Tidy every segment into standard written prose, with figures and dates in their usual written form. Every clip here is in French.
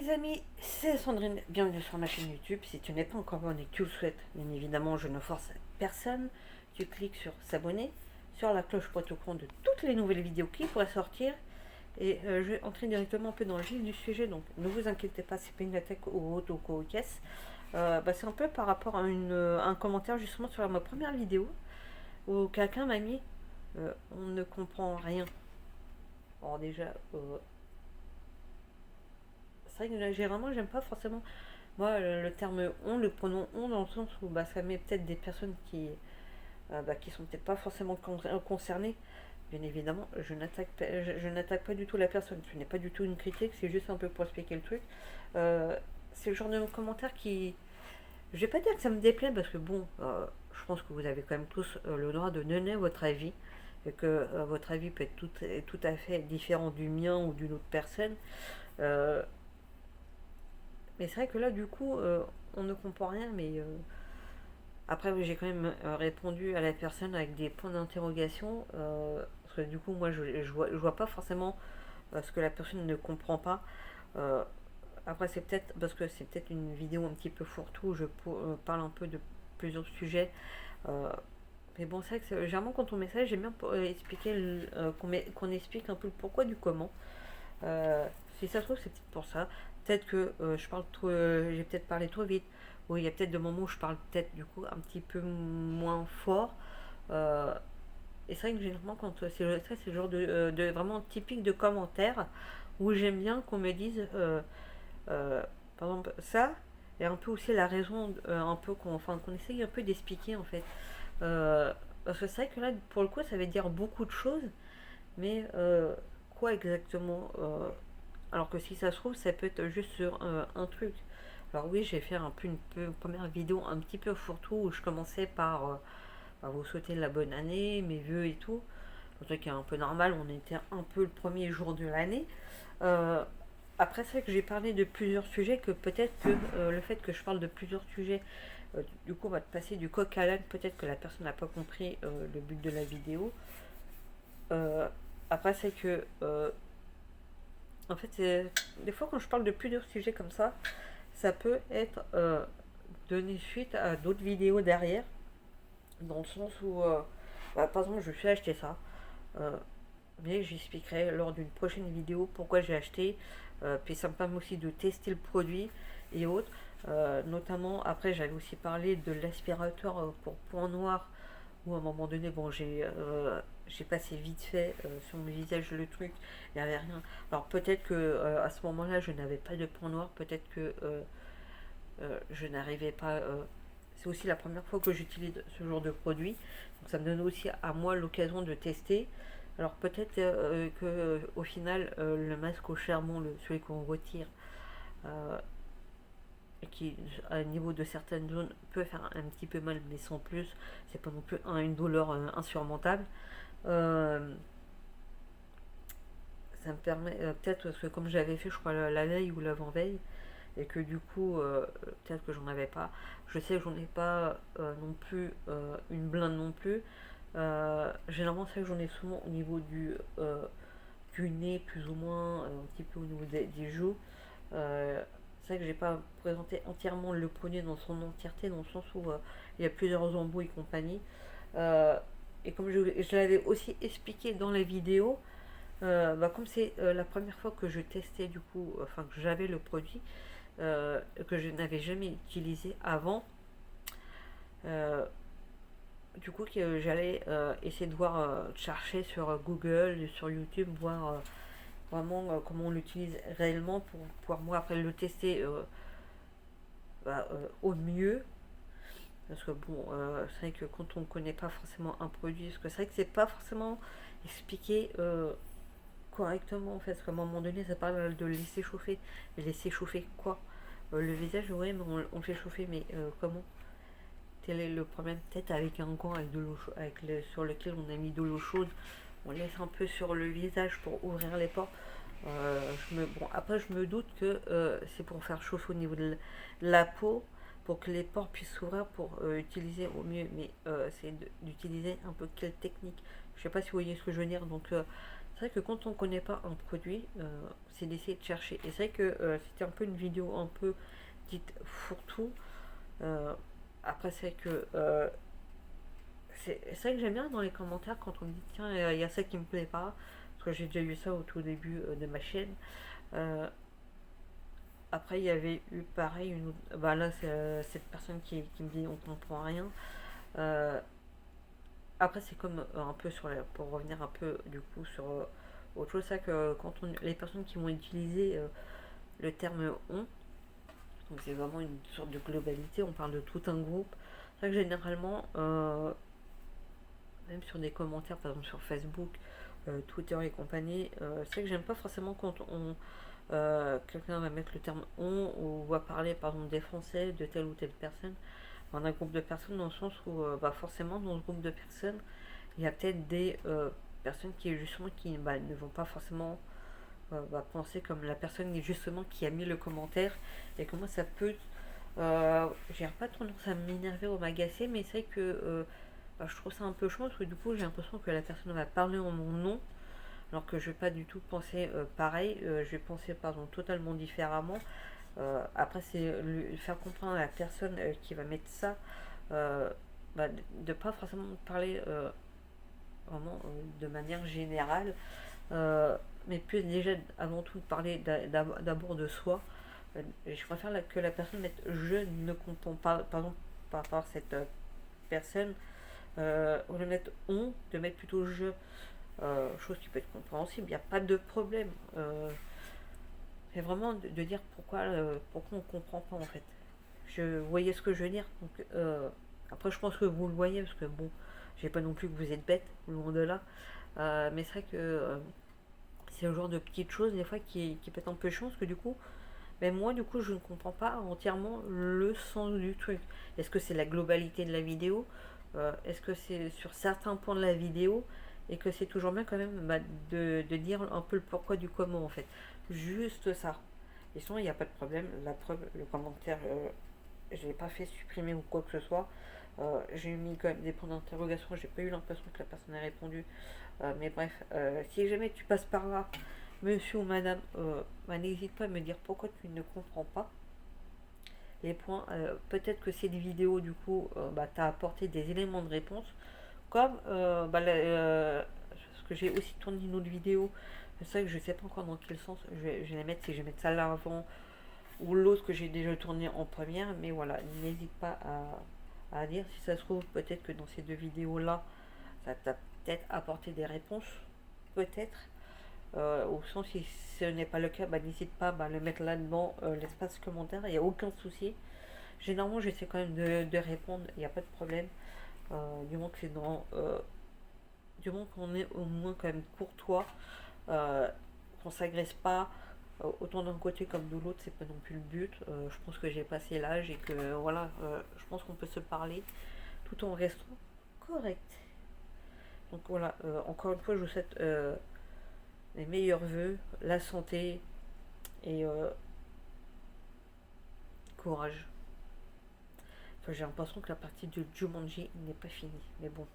les amis, c'est Sandrine, bienvenue sur ma chaîne YouTube. Si tu n'es pas encore abonné, tu le souhaites, bien évidemment, je ne force personne. Tu cliques sur s'abonner, sur la cloche pour être au courant de toutes les nouvelles vidéos qui pourraient sortir. Et je vais entrer directement un peu dans le vif du sujet, donc ne vous inquiétez pas, c'est pas une attaque ou autre ou cocasse. C'est un peu par rapport à un commentaire justement sur ma première vidéo où quelqu'un m'a mis on ne comprend rien. Alors déjà, c'est vrai que généralement j'aime pas forcément moi le terme on, le pronom on dans le sens où ça met peut-être des personnes qui sont peut-être pas forcément concernées. Bien évidemment, je n'attaque pas du tout la personne, ce n'est pas du tout une critique, c'est juste un peu pour expliquer le truc. Euh, c'est le genre de commentaire qui. Je vais pas dire que ça me déplaît parce que bon, je pense que vous avez quand même tous le droit de donner votre avis et que votre avis peut être tout à fait différent du mien ou d'une autre personne. Euh, mais c'est vrai que là, du coup, on ne comprend rien, mais après, oui, j'ai quand même répondu à la personne avec des points d'interrogation. Parce que du coup, moi, je vois pas forcément ce que la personne ne comprend pas. Euh, Après, c'est peut-être parce que c'est peut-être une vidéo un petit peu fourre-tout. Je parle un peu de plusieurs sujets. Euh, mais bon, c'est vrai que généralement, quand on met ça, j'aime bien expliquer qu'on explique un peu le pourquoi du comment. Euh, Si ça se trouve, c'est peut-être pour ça. Peut-être que je parle trop, j'ai peut-être parlé trop vite. Oui, il y a peut-être des moments où je parle peut-être du coup un petit peu moins fort. Euh, et c'est vrai que généralement, quand c'est le genre de vraiment typique de commentaire où j'aime bien qu'on me dise, euh, par exemple, ça, et un peu aussi la raison, un peu qu'on essaye un peu d'expliquer en fait. Parce que c'est vrai que là, pour le coup, ça veut dire beaucoup de choses, mais quoi exactement alors que si ça se trouve, ça peut être juste sur un truc. Alors oui, j'ai fait une première vidéo un petit peu fourre-tout où je commençais par vous souhaiter la bonne année, mes vœux et tout. Un truc qui est un peu normal, on était un peu le premier jour de l'année. Euh, Après, c'est vrai que j'ai parlé de plusieurs sujets, que peut-être que le fait que je parle de plusieurs sujets, du coup, on va te passer du coq à l'âne. Peut-être que la personne n'a pas compris le but de la vidéo. Euh, Après, c'est que en fait, des fois, quand je parle de plusieurs sujets comme ça peut être donner suite à d'autres vidéos derrière, dans le sens où, par exemple, je suis acheté ça, euh, mais j'expliquerai lors d'une prochaine vidéo pourquoi j'ai acheté, puis ça me permet aussi de tester le produit et autres. Notamment, après, j'avais aussi parlé de l'aspirateur pour point noir où à un moment donné, bon, j'ai passé vite fait sur mon visage le truc, il n'y avait rien. Alors peut-être que à ce moment-là, je n'avais pas de point noir, peut-être que je n'arrivais pas. C'est aussi la première fois que j'utilise ce genre de produit, donc ça me donne aussi à moi l'occasion de tester. Alors peut-être que au final, le masque au charbon, celui qu'on retire, euh, qui à niveau de certaines zones peut faire un petit peu mal, mais sans plus, c'est pas non plus une douleur insurmontable. Euh, Ça me permet peut-être parce que comme j'avais fait, je crois la veille ou l'avant-veille, et que du coup peut-être que j'en avais pas. Je sais que j'en ai pas non plus une blinde non plus. Généralement c'est que j'en ai souvent au niveau du nez plus ou moins, un petit peu au niveau des joues. C'est vrai que j'ai pas présenté entièrement le produit dans son entièreté, dans le sens où il y a plusieurs embouts et compagnie. Euh, et comme je l'avais aussi expliqué dans la vidéo, comme c'est la première fois que je testais du coup, enfin que j'avais le produit, que je n'avais jamais utilisé avant, euh, du coup que j'allais essayer de voir, chercher sur Google, sur YouTube, voir vraiment comment on l'utilise réellement pour pouvoir moi après le tester au mieux. Parce que bon, c'est vrai que quand on ne connaît pas forcément un produit, parce que c'est vrai que c'est pas forcément expliqué correctement en fait, parce qu'à un moment donné ça parle de laisser chauffer. Mais laisser chauffer quoi? Le visage, ouais, mais on le fait chauffer, mais comment? Quel est le problème? Peut-être avec un gant avec de l'eau sur lequel on a mis de l'eau chaude, on laisse un peu sur le visage pour ouvrir les pores. Bon, après, je me doute que c'est pour faire chauffer au niveau de la peau, pour que les pores puissent s'ouvrir pour utiliser au mieux. Mais c'est d'utiliser un peu quelle technique. Je sais pas si vous voyez ce que je veux dire. Donc, C'est vrai que quand on connaît pas un produit, c'est d'essayer de chercher. Et c'est vrai que c'était un peu une vidéo un peu dite fourre-tout. Euh, Après, c'est vrai que c'est vrai que j'aime bien dans les commentaires quand on me dit tiens, il y a ça qui me plaît pas. Parce que j'ai déjà eu ça au tout début de ma chaîne. Euh, Après, il y avait eu pareil, bah là, c'est cette personne qui me dit on comprend rien. Euh, Après, c'est comme un peu pour revenir un peu du coup sur autre chose, ça que les personnes qui vont utiliser le terme on, donc c'est vraiment une sorte de globalité, on parle de tout un groupe. C'est vrai que généralement, même sur des commentaires, par exemple sur Facebook, Twitter et compagnie, c'est vrai que j'aime pas forcément quand quelqu'un va mettre le terme on ou va parler par exemple des Français, de telle ou telle personne, dans un groupe de personnes, dans le sens où bah forcément dans ce groupe de personnes, il y a peut-être des personnes qui justement qui bah, ne vont pas forcément penser comme la personne justement qui a mis le commentaire, et comment ça peut j'ai pas tendance à m'énerver ou m'agacer, mais c'est vrai que bah, je trouve ça un peu chiant parce que du coup j'ai l'impression que la personne va parler en mon nom alors que je vais pas du tout penser pareil, je vais penser pardon totalement différemment. Après c'est faire comprendre à la personne qui va mettre ça, euh, bah, de pas forcément parler vraiment de manière générale, mais plus déjà avant tout de parler d'abord de soi. Je préfère que la personne mette je ne comprends pas, pardon, par rapport à cette personne, au lieu de mettre on, de mettre plutôt je, chose qui peut être compréhensible, il n'y a pas de problème. C'est vraiment de dire pourquoi on ne comprend pas en fait. Vous voyez ce que je veux dire. Donc, après, je pense que vous le voyez parce que bon, j'ai pas non plus que vous êtes bête, loin de là. Mais c'est vrai que c'est le genre de petites choses des fois qui peut être un peu chiant parce que du coup, mais moi du coup je ne comprends pas entièrement le sens du truc. Est-ce que c'est la globalité de la vidéo, est-ce que c'est sur certains points de la vidéo, et que c'est toujours bien quand même bah, de dire un peu le pourquoi du comment en fait. Juste ça. Et sinon il n'y a pas de problème. La preuve, le commentaire, je l'ai pas fait supprimer ou quoi que ce soit. J'ai mis quand même des points d'interrogation, j'ai pas eu l'impression que la personne ait répondu. Mais bref, si jamais tu passes par là, monsieur ou madame, bah, n'hésite pas à me dire pourquoi tu ne comprends pas les points. Peut-être que cette vidéo, du coup, bah, t'a apporté des éléments de réponse. Comme bah, parce que j'ai aussi tourné une autre vidéo. C'est vrai que je sais pas encore dans quel sens je vais les mettre, si je vais mettre ça là avant ou l'autre que j'ai déjà tourné en première. Mais voilà, n'hésite pas à dire. Si ça se trouve, peut-être que dans ces deux vidéos-là, ça t'a peut-être apporté des réponses. Peut-être. Au sens, si ce n'est pas le cas, bah, n'hésite pas à le mettre là-dedans, l'espace commentaire, il n'y a aucun souci. Généralement, j'essaie quand même de répondre, il n'y a pas de problème. Du moment que c'est dans. Du moment qu'on est au moins quand même courtois, qu'on s'agresse pas, autant d'un côté comme de l'autre, c'est pas non plus le but. Je pense que j'ai passé l'âge et que voilà, je pense qu'on peut se parler tout en restant correct. Donc voilà, encore une fois, je vous souhaite les meilleurs vœux, la santé et courage. Enfin, j'ai l'impression que la partie de Jumanji n'est pas finie. Mais bon,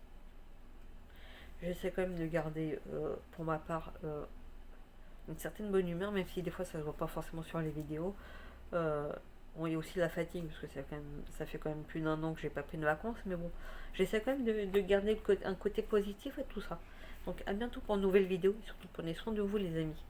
j'essaie quand même de garder, pour ma part, une certaine bonne humeur, même si des fois ça se voit pas forcément sur les vidéos. Bon, il y a aussi la fatigue, parce que ça fait quand même plus d'1 an que j'ai pas pris de vacances, mais bon, j'essaie quand même de garder un côté positif à tout ça. Donc à bientôt pour une nouvelle vidéo, et surtout prenez soin de vous les amis.